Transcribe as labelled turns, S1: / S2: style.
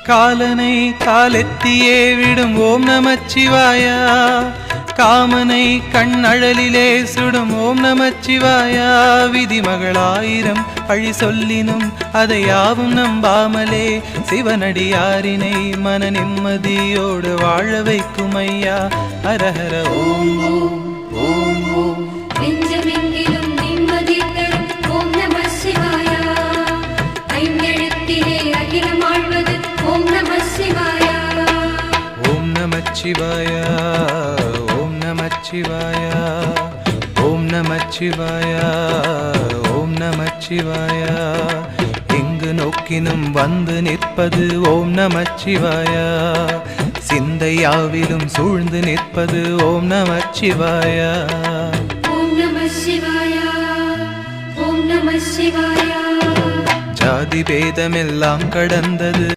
S1: காலனை காலெத்தியே விடும் ஓம் நமச்சிவாயா, காமனை கண்ணழலிலே சுடும் ஓம் நமச்சிவாயா. விதிமகளாயிரம் பழி சொல்லினும் அதை யாவும் நம்பாமலே சிவனடியாரினை மன நிம்மதியோடு வாழ வைக்கும் ஐயா. ஹரஹர ஓம் ஓம் ஓம் ஓம்.
S2: நெஞ்சமெங்கிலும் நிம்மதி தரும் ஓம் நம சிவாயா, ஐந்தெழுத்திலே அகிலம் ஆழ்வது ஓம் நம சிவாயா.
S1: ஓம் நமச்சிவாயா, ஓம் நமச்சிவாயா, ஓம் நமச்சிவாயா, ஓம் நமச்சிவாயா. எங்கு நோக்கினும் வந்து நிற்பது ஓம் நமச்சிவாயா, சிந்தையாவிலும் சூழ்ந்து நிற்பது ஓம் நமச்சிவாயா.
S2: ஓம் நம சிவாயா, ஓம் நம சிவாயா.
S1: ஜாதி பேதமெல்லாம் கடந்தது